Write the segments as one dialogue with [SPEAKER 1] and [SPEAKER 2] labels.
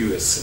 [SPEAKER 1] USA।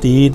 [SPEAKER 2] 3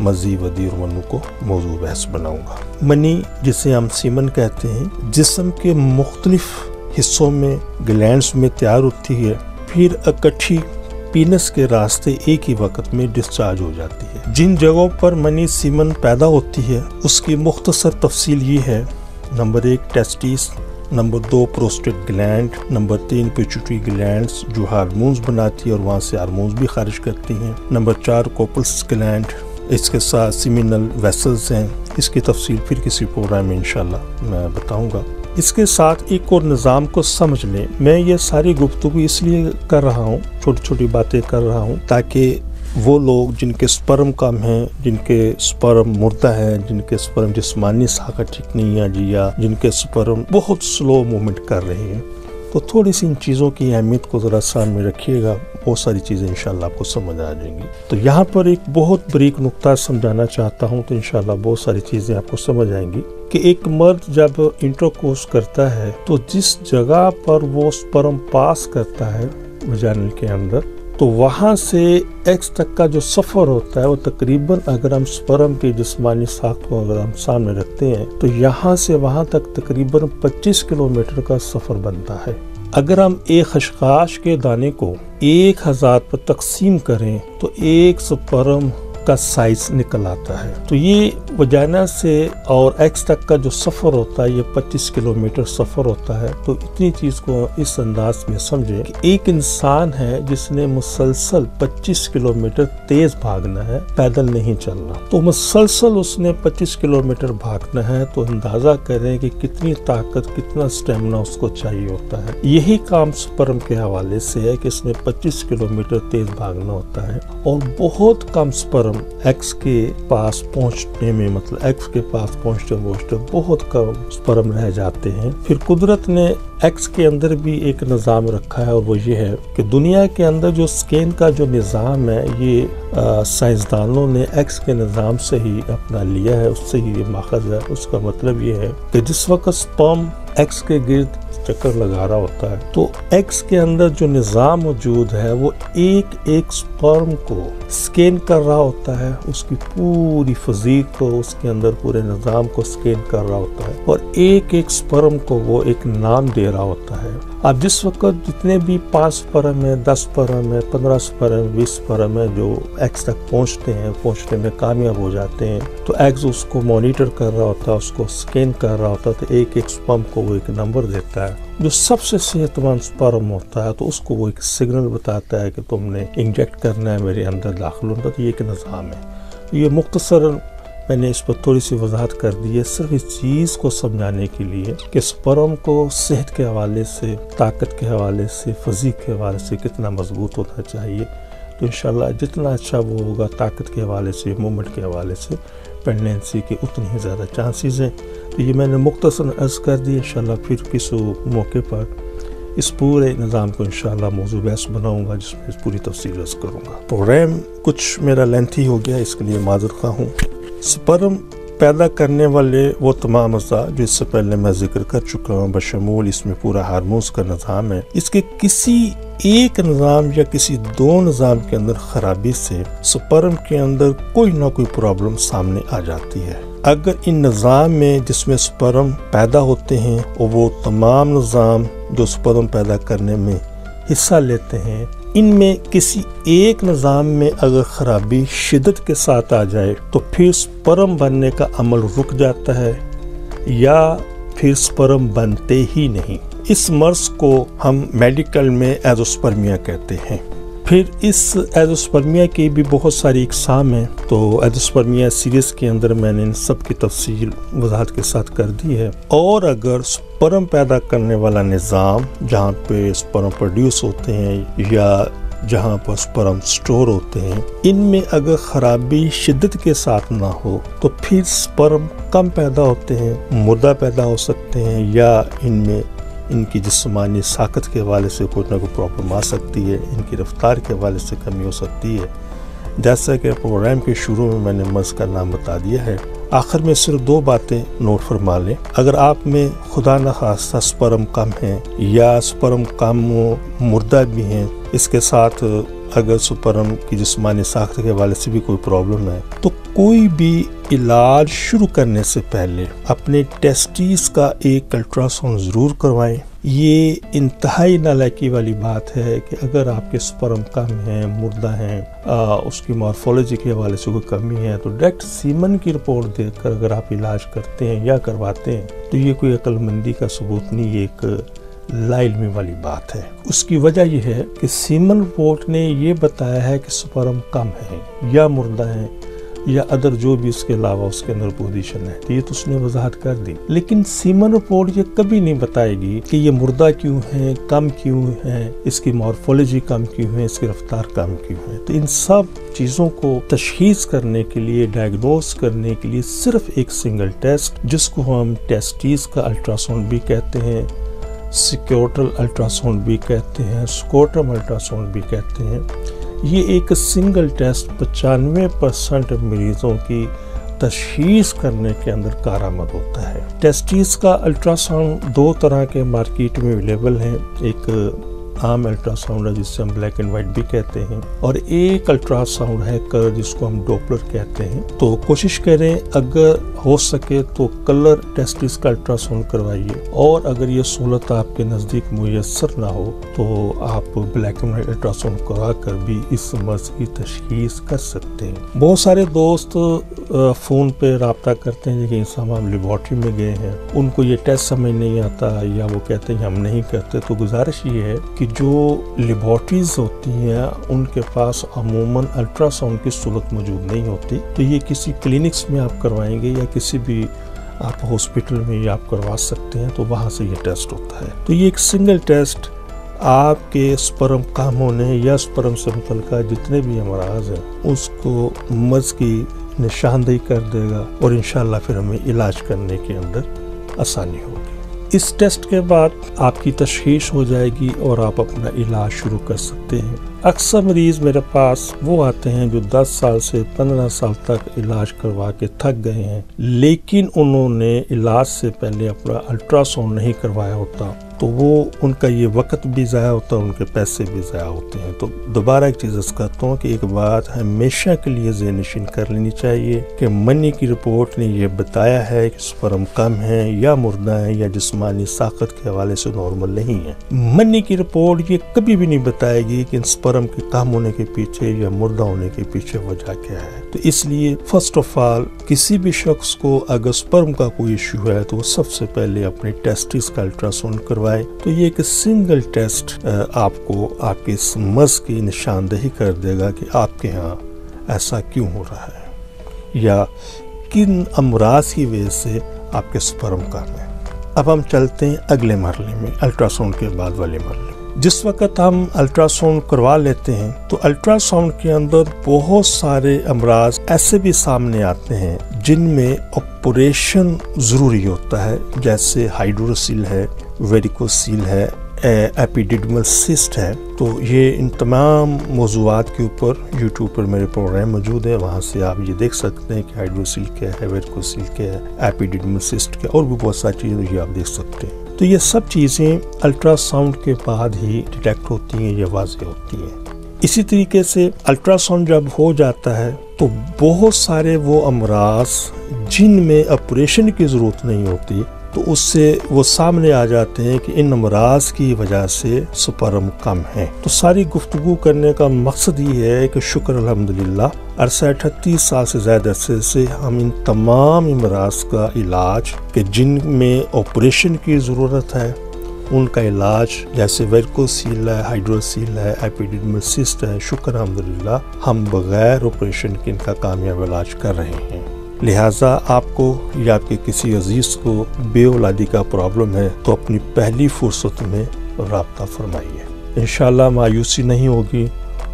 [SPEAKER 2] مزید ودی اور منو کو موضوع بحث بناؤں گا۔ منی جسے ہم سیمن کہتے ہیں، جسم کے مختلف حصوں میں گلینڈز میں تیار ہوتی ہے، پھر اکٹھی پینس کے راستے ایک ہی وقت میں ڈسچارج ہو جاتی ہے۔ جن جگہوں پر منی سیمن پیدا ہوتی ہے اس کی مختصر تفصیل یہ ہے: number 1 testes, number 2 prostate gland, number 3 pituitary glands جو ہارمونز بناتی ہے اور وہاں سے ہارمونز بھی خارج کرتی ہیں، نمبر 4 کوپلس گلینڈ، اس کے ساتھ سیمینل ویسلز ہیں۔ اس کی تفصیل پھر کسی پروگرام میں انشاءاللہ میں بتاؤں گا۔ اس کے ساتھ ایک اور نظام کو سمجھ لیں۔ میں یہ ساری گفتگو اس لیے کر رہا ہوں، چھوٹی چھوٹی باتیں کر رہا ہوں، تاکہ وہ لوگ جن کے سپرم کم ہیں، جن کے سپرم مردہ ہے، جن کے سپرم جسمانی ساخت ٹھیک نہیں ہے یا جن کے سپرم بہت سلو موومنٹ کر رہے ہیں، تو تھوڑی سی ان چیزوں کی اہمیت کو ذرا سامنے رکھیے گا، بہت ساری چیزیں انشاءاللہ آپ کو سمجھ آ جائیں گی۔ تو یہاں پر ایک بہت بریک نقطہ سمجھانا چاہتا ہوں، تو انشاءاللہ بہت ساری چیزیں آپ کو سمجھ آئیں گی کہ ایک مرد جب انٹرکورس کرتا ہے تو جس جگہ پر وہ سپرم پاس کرتا ہے وجائنل کے اندر، تو وہاں سے ایکس تک کا جو سفر ہوتا ہے وہ تقریباً، اگر ہم سپرم کی جسمانی ساخت کو اگر ہم سامنے رکھتے ہیں تو یہاں سے وہاں تک تقریباً 25 کلومیٹر کا سفر بنتا ہے۔ اگر ہم ایک خشخاش کے دانے کو 1000 پر تقسیم کریں تو ایک سپرم کا سائز نکل آتا ہے۔ تو یہ وجائنا سے اور ایکس تک کا جو سفر ہوتا ہے یہ 25 کلومیٹر سفر ہوتا ہے۔ تو اتنی چیز کو اس انداز میں سمجھیں کہ ایک انسان ہے جس نے مسلسل 25 کلومیٹر تیز بھاگنا ہے، پیدل نہیں چلنا، تو مسلسل اس نے 25 کلومیٹر بھاگنا ہے، تو اندازہ کریں کہ کتنی طاقت، کتنا سٹیمنا اس کو چاہیے ہوتا ہے۔ یہی کام سپرم کے حوالے سے ہے کہ اس نے 25 کلومیٹر تیز بھاگنا ہوتا ہے، اور بہت کم سپرم ایکس کے پاس پہنچنے میں، مطلب ایکس کے پاس پہنچتے بہت کم سپرم رہ جاتے ہیں۔ پھر قدرت نے ایکس کے اندر بھی ایک نظام رکھا ہے، اور وہ یہ ہے کہ دنیا کے اندر جو سکین کا جو نظام ہے یہ سائنسدانوں نے ایکس کے نظام سے ہی اپنا لیا ہے، اس سے ہی یہ ماخذ ہے۔ اس کا مطلب یہ ہے کہ جس وقت سپرم ایکس کے گرد چکر لگا رہا ہوتا ہے تو ایکس کے اندر جو نظام موجود ہے وہ ایک ایک سپرم کو سکین کر رہا ہوتا ہے، اس کی پوری فزیک کو، اس کے اندر پورے نظام کو سکین کر رہا ہوتا ہے، اور ایک ایک سپرم کو وہ ایک نام دے رہا ہوتا ہے۔ اب جس وقت جتنے بھی 5 سپرم ہے، 10 سپرم ہے، 15 سپرم، 20 سپرم ہے جو ایکس تک پہنچنے میں کامیاب ہو جاتے ہیں، تو ایکس اس کو مانیٹر کر رہا ہوتا ہے، اس کو سکین کر رہا ہوتا ہے، تو ایک ایک سپرم کو وہ ایک نمبر دیتا ہے۔ جو سب سے صحت مند سپرم ہوتا ہے تو اس کو وہ ایک سگنل بتاتا ہے کہ تم نے انجیکٹ کرنا ہے، میرے اندر داخل ہونا۔ تو یہ ایک نظام ہے۔ یہ مختصراً میں نے اس پر تھوڑی سی وضاحت کر دی ہے، صرف اس چیز کو سمجھانے کے لیے کہ سپرم کو صحت کے حوالے سے، طاقت کے حوالے سے، فزیک کے حوالے سے کتنا مضبوط ہونا چاہیے۔ تو انشاءاللہ جتنا اچھا وہ ہوگا طاقت کے حوالے سے، موومنٹ کے حوالے سے، پریگنینسی کے اتنی ہی زیادہ چانسز ہیں۔ تو یہ میں نے مختصر عرض کر دی۔ انشاءاللہ پھر کسی موقع پر اس پورے نظام کو انشاءاللہ موضوع بحث بناؤں گا، جس میں اس پوری تفصیل عرض کروں گا۔ پروگرام کچھ میرا لینتھی ہو گیا، اس کے لیے معذرت خواہ ہوں۔ سپرم پیدا کرنے والے وہ تمام اعضاء جو اس سے پہلے میں ذکر کر چکا ہوں، بشمول اس میں پورا ہارمونز کا نظام ہے، اس کے کسی ایک نظام یا کسی 2 نظام کے اندر خرابی سے سپرم کے اندر کوئی نہ کوئی پرابلم سامنے آ جاتی ہے۔ اگر ان نظام میں جس میں سپرم پیدا ہوتے ہیں اور وہ تمام نظام جو سپرم پیدا کرنے میں حصہ لیتے ہیں، ان میں کسی ایک نظام میں اگر خرابی شدت کے ساتھ آ جائے تو پھر سپرم بننے کا عمل رک جاتا ہے، یا پھر سپرم بنتے ہی نہیں۔ اس مرض کو ہم میڈیکل میں ایزوسپرمیا کہتے ہیں۔ پھر اس ایزوسپرمیا کی بھی بہت ساری اقسام ہیں، تو ایزوسپرمیا سیریز کے اندر میں نے ان سب کی تفصیل وضاحت کے ساتھ کر دی ہے۔ اور اگر سپرم پیدا کرنے والا نظام جہاں پہ سپرم پروڈیوس ہوتے ہیں یا جہاں پر سپرم سٹور ہوتے ہیں، ان میں اگر خرابی شدت کے ساتھ نہ ہو تو پھر سپرم کم پیدا ہوتے ہیں، مردہ پیدا ہو سکتے ہیں، یا ان میں ان کی جسمانی ساخت کے حوالے سے کوئی نہ کوئی پرابلم آ سکتی ہے، ان کی رفتار کے حوالے سے کمی ہو سکتی ہے۔ جیسا کہ پروگرام کے شروع میں نے مرض کا نام بتا دیا ہے، آخر میں صرف 2 باتیں نوٹ فرما لیں۔ اگر آپ میں خدا نخواستہ سپرم کم ہیں یا سپرم کم مردہ بھی ہیں، اس کے ساتھ اگر سپرم کی جسمانی ساخت کے حوالے سے بھی کوئی پرابلم ہے تو کوئی بھی علاج شروع کرنے سے پہلے اپنے ٹیسٹیز کا ایک الٹرا ساؤنڈ ضرور کروائیں۔ یہ انتہائی نالائکی والی بات ہے کہ اگر آپ کے سپرم کم ہیں، مردہ ہیں، اس کی مارفولوجی کے حوالے سے کوئی کمی ہے تو ڈائریکٹ سیمن کی رپورٹ دیکھ کر اگر آپ علاج کرتے ہیں یا کرواتے ہیں تو یہ کوئی عقل مندی کا ثبوت نہیں، یہ ایک لا علمی والی بات ہے۔ اس کی وجہ یہ ہے کہ سیمن رپورٹ نے یہ بتایا ہے کہ سپرم کم ہے یا مردہ ہیں یا ادر جو بھی اس کے علاوہ اس کے اندر پوزیشن ہے، یہ تو اس نے وضاحت کر دی، لیکن سیمن رپورٹ یہ کبھی نہیں بتائے گی کہ یہ مردہ کیوں ہے، کم کیوں ہے، اس کی مارفولوجی کم کیوں ہے، اس کی رفتار کم کیوں ہے۔ تو ان سب چیزوں کو تشخیص کرنے کے لیے، ڈائگنوز کرنے کے لیے صرف ایک سنگل ٹیسٹ، جس کو ہم ٹیسٹیز کا الٹرا ساؤنڈ بھی کہتے ہیں، سیکیوٹرل الٹرا ساؤنڈ بھی کہتے ہیں، سکوٹرم الٹرا ساؤنڈ بھی کہتے ہیں، یہ ایک سنگل ٹیسٹ 95% مریضوں کی تشخیص کرنے کے اندر کارآمد ہوتا ہے۔ ٹیسٹیز کا الٹرا ساؤنڈ دو طرح کے مارکیٹ میں اویلیبل ہیں، ایک عام الٹرا ساؤنڈ ہے جس سے ہم بلیک اینڈ وائٹ بھی کہتے ہیں، اور ایک الٹرا ساؤنڈ ہے کلر جس کو ہم ڈوپلر کہتے ہیں۔ تو کوشش کریں اگر ہو سکے تو کلر ٹیسٹس کا الٹرا ساؤنڈ کروائیے، اور اگر یہ سہولت آپ کے نزدیک میسر نہ ہو تو آپ black and white ultra sound کروا کر بھی اس مرض کی تشخیص کر سکتے ہیں۔ بہت سارے دوست فون پہ رابطہ کرتے ہیں کہ ہم لیبارٹری میں گئے ہیں، ان کو یہ ٹیسٹ سمجھ نہیں آتا یا وہ کہتے ہیں ہم نہیں کرتے، تو گزارش یہ ہے کہ جو لیبارٹریز ہوتی ہیں ان کے پاس عموماً الٹرا ساؤنڈ کی سہولت موجود نہیں ہوتی، تو یہ کسی کلینکس میں آپ کروائیں گے یا کسی بھی آپ ہاسپٹل میں یہ آپ کروا سکتے ہیں، تو وہاں سے یہ ٹیسٹ ہوتا ہے۔ تو یہ ایک سنگل ٹیسٹ آپ کے سپرم کم ہونے یا سپرم سے متعلقہ جتنے بھی امراض ہیں اس کو مرض کی نشاندہی کر دے گا، اور انشاءاللہ پھر ہمیں علاج کرنے کے اندر آسانی ہوگی۔ اس ٹیسٹ کے بعد آپ کی تشخیص ہو جائے گی اور آپ اپنا علاج شروع کر سکتے ہیں۔ اکثر مریض میرے پاس وہ آتے ہیں جو 10 سال سے 15 سال تک علاج کروا کے تھک گئے ہیں، لیکن انہوں نے علاج سے پہلے اپنا الٹرا ساؤنڈ نہیں کروایا ہوتا، تو وہ ان کا یہ وقت بھی ضائع ہوتا ہے، ان کے پیسے بھی ضائع ہوتے ہیں۔ تو دوبارہ ایک چیز عرض کرتا ہوں کہ ایک بات ہمیشہ کے لیے ذہن نشین کر لینی چاہیے کہ منی کی رپورٹ نے یہ بتایا ہے کہ سپرم کم ہے یا مردہ ہے یا جسمانی ساخت کے حوالے سے نارمل نہیں ہے۔ منی کی رپورٹ یہ کبھی بھی نہیں بتائے گی کہ سپرم کے کم ہونے کے پیچھے یا مردہ ہونے کے پیچھے وجہ کیا ہے۔ تو اس لیے فرسٹ آف آل کسی بھی شخص کو اگر سپرم کا کوئی ایشو ہے تو وہ سب سے پہلے اپنے ٹیسٹس کا الٹرا ساؤنڈ کروائے۔ تو یہ ایک سنگل ٹیسٹ آپ کو آپ کے اس مرض کی نشاندہی کر دے گا کہ آپ کے ہاں ایسا کیوں ہو رہا ہے یا کن امراض کی وجہ سے آپ کے سپرم کم ہے۔ اب ہم چلتے ہیں اگلے مرحلے میں، الٹرا ساؤنڈ کے بعد والے مرحلے۔ جس وقت ہم الٹرا ساؤنڈ کروا لیتے ہیں تو الٹرا ساؤنڈ کے اندر بہت سارے امراض ایسے بھی سامنے آتے ہیں جن میں آپریشن ضروری ہوتا ہے، جیسے ہائیڈروسیل ہے، ویریکوسیل ہے، ایپیڈیڈمل سسٹ ہے۔ تو یہ ان تمام موضوعات کے اوپر یوٹیوب پر میرے پروگرام موجود ہے، وہاں سے آپ یہ دیکھ سکتے ہیں کہ ہائیڈروسیل کیا ہے، ویریکوسیل کیا ہے، ایپیڈیڈمل سسٹ کیا ہے، اور بھی بہت ساری چیزیں یہ آپ دیکھ سکتے ہیں۔ تو یہ سب چیزیں الٹرا ساؤنڈ کے بعد ہی ڈیٹیکٹ ہوتی ہیں یا واضح ہوتی ہیں۔ اسی طریقے سے الٹرا ساؤنڈ جب ہو جاتا ہے تو بہت سارے وہ امراض جن میں آپریشن کی ضرورت نہیں ہوتی تو اس سے وہ سامنے آ جاتے ہیں کہ ان امراض کی وجہ سے سپرم کم ہے۔ تو ساری گفتگو کرنے کا مقصد یہ ہے کہ شکر الحمدللہ عرصہ 38 سال سے زیادہ عرصے سے ہم ان تمام امراض کا علاج کہ جن میں آپریشن کی ضرورت ہے ان کا علاج، جیسے ویریکوسیل ہے، ہائیڈروسیل ہے، ایپیڈیڈمل سسٹ ہے، شکر الحمدللہ ہم بغیر آپریشن کے ان کا کامیاب علاج کر رہے ہیں۔ لہٰذا آپ کو یا آپ کے کسی عزیز کو بے اولادی کا پرابلم ہے تو اپنی پہلی فرصت میں رابطہ فرمائیے، انشاءاللہ مایوسی نہیں ہوگی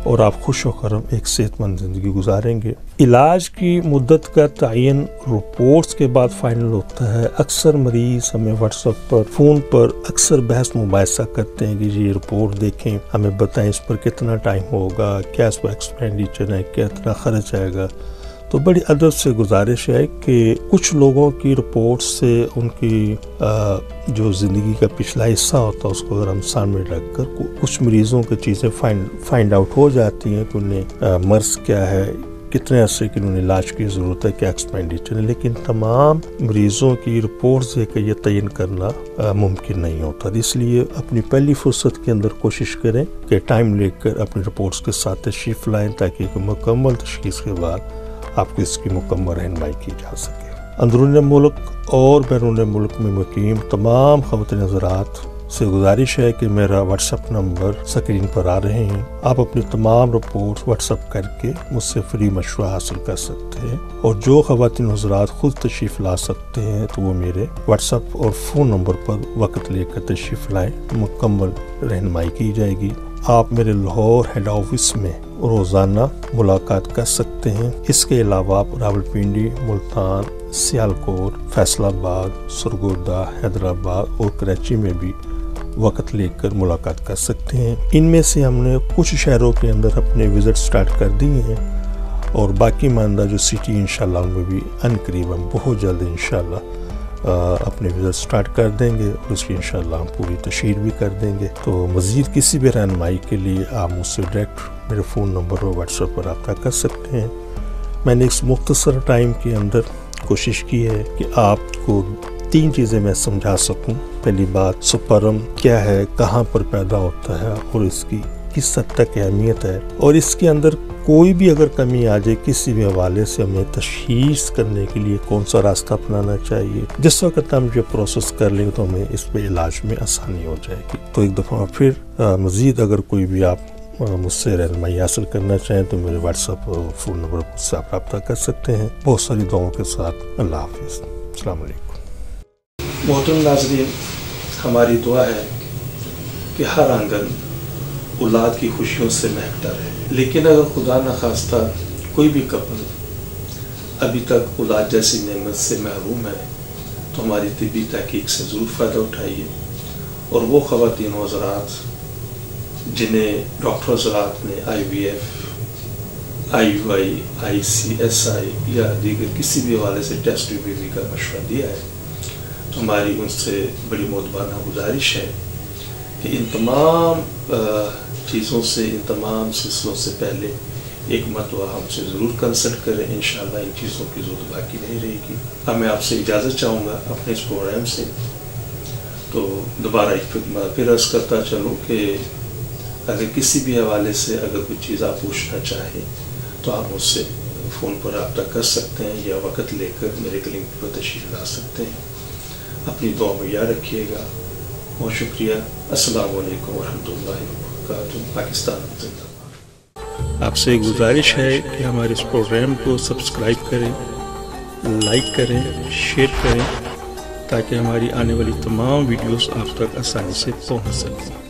[SPEAKER 2] اور آپ خوش و خرم ایک صحت مند زندگی گزاریں گے۔ علاج کی مدت کا تعین رپورٹس کے بعد فائنل ہوتا ہے۔ اکثر مریض ہمیں واٹس ایپ پر، فون پر اکثر بحث مباحثہ کرتے ہیں کہ یہ رپورٹ دیکھیں، ہمیں بتائیں اس پر کتنا ٹائم ہوگا، کیا اس پر ایکسپینڈیچر ہے، کتنا خرچ آئے گا۔ تو بڑی ادب سے گزارش ہے کہ کچھ لوگوں کی رپورٹ سے ان کی جو زندگی کا پچھلا حصہ ہوتا ہے اس کو اگر ہم سامنے رکھ کر کچھ مریضوں کی چیزیں فائنڈ آؤٹ ہو جاتی ہیں کہ انہیں مرض کیا ہے، کتنے عرصے کی انہوں نے علاج کی ضرورت ہے، کیا ایکسپینڈیچر ہے، لیکن تمام مریضوں کی رپورٹس دے کے یہ تعین کرنا ممکن نہیں ہوتا۔ اس لیے اپنی پہلی فرصت کے اندر کوشش کریں کہ ٹائم لے کر اپنی رپورٹس کے ساتھ تشریف لائیں تاکہ ایک مکمل تشخیص کے بعد آپ کو اس کی مکمل رہنمائی کی جا سکے۔ اندرون ملک اور بیرون ملک میں مقیم تمام خواتین حضرات سے گزارش ہے کہ میرا واٹس ایپ نمبر سکرین پر آ رہے ہیں، آپ اپنی تمام رپورٹ واٹس ایپ کر کے مجھ سے فری مشورہ حاصل کر سکتے ہیں، اور جو خواتین حضرات خود تشریف لا سکتے ہیں تو وہ میرے واٹس ایپ اور فون نمبر پر وقت لے کر تشریف لائیں، مکمل رہنمائی کی جائے گی۔ آپ میرے لاہور ہیڈ آفس میں روزانہ ملاقات کر سکتے ہیں۔ اس کے علاوہ آپ راولپنڈی، ملتان، سیالکوٹ، فیصل آباد، سرگودا، حیدرآباد اور کراچی میں بھی وقت لے کر ملاقات کر سکتے ہیں۔ ان میں سے ہم نے کچھ شہروں کے اندر اپنے وزٹ سٹارٹ کر دیے ہیں، اور باقی ماندہ جو سٹی انشاءاللہ ان میں بھی ان قریب ہم بہت جلد انشاءاللہ اپنے وزٹ سٹارٹ کر دیں گے، اور اس کی انشاءاللہ ہم پوری تشہیر بھی کر دیں گے۔ تو مزید کسی بھی رہنمائی کے لیے آپ مجھ سے ڈائریکٹ میرے فون نمبر اور واٹس ایپ پر رابطہ کر سکتے ہیں۔ میں نے اس مختصر ٹائم کے اندر کوشش کی ہے کہ آپ کو 3 چیزیں میں سمجھا سکوں۔ پہلی بات، سپرم کیا ہے، کہاں پر پیدا ہوتا ہے اور اس کی کس حد تک اہمیت ہے، اور اس کے اندر کوئی بھی اگر کمی آ جائے کسی بھی حوالے سے ہمیں تشخیص کرنے کے لیے کون سا راستہ اپنانا چاہیے۔ جس وقت ہم یہ پروسیس کر لیں تو ہمیں اس پہ علاج میں آسانی ہو جائے گی۔ تو ایک دفعہ پھر مزید اگر کوئی بھی آپ مجھ سے رہنمائی حاصل کرنا چاہیں تو میرے واٹس ایپ اور فون نمبر مجھ سے آپ رابطہ کر سکتے ہیں۔ بہت ساری دعاؤں کے ساتھ اللہ حافظ، السلام علیکم۔
[SPEAKER 1] محترم ناظرین، ہماری دعا ہے کہ ہر آنگن اولاد کی خوشیوں سے مہکتا رہے، لیکن اگر خدا نخواستہ کوئی بھی کپل ابھی تک اولاد جیسی نعمت سے محروم ہے تو ہماری طبی تحقیق سے ضرور فائدہ اٹھائیے، اور وہ خواتین حضرات جنہیں ڈاکٹر حضرات نے IVF، IUI، ICSI یا دیگر کسی بھی حوالے سے ٹیسٹ ٹیوب کا مشورہ دیا ہے، تو ہماری ان سے بڑی مؤدبانہ گزارش ہے کہ ان تمام چیزوں سے، ان تمام سلسلوں سے پہلے ایک مرتبہ ہم سے ضرور کنسلٹ کریں، انشاءاللہ ان چیزوں کی ضرورت باقی نہیں رہے گی۔ اب میں آپ سے اجازت چاہوں گا اپنے اس پروگرام سے، تو دوبارہ ایک پھر عرض کرتا چلوں کہ اگر کسی بھی حوالے سے اگر کوئی چیز آپ پوچھنا چاہیں تو آپ مجھ سے فون پر رابطہ کر سکتے ہیں، یا وقت لے کر میرے کلینک پر تشریف لا سکتے ہیں۔ اپنی دعا میں یاد رکھیے گا۔ بہت شکریہ۔ السلام علیکم ورحمۃ اللہ وبرکاتہ۔ پاکستان زندہ باد۔
[SPEAKER 2] آپ سے گزارش ہے کہ ہمارے اس پروگرام کو سبسکرائب کریں، لائک کریں، شیئر کریں، تاکہ ہماری آنے والی تمام ویڈیوز آپ تک آسانی سے پہنچ سکیں۔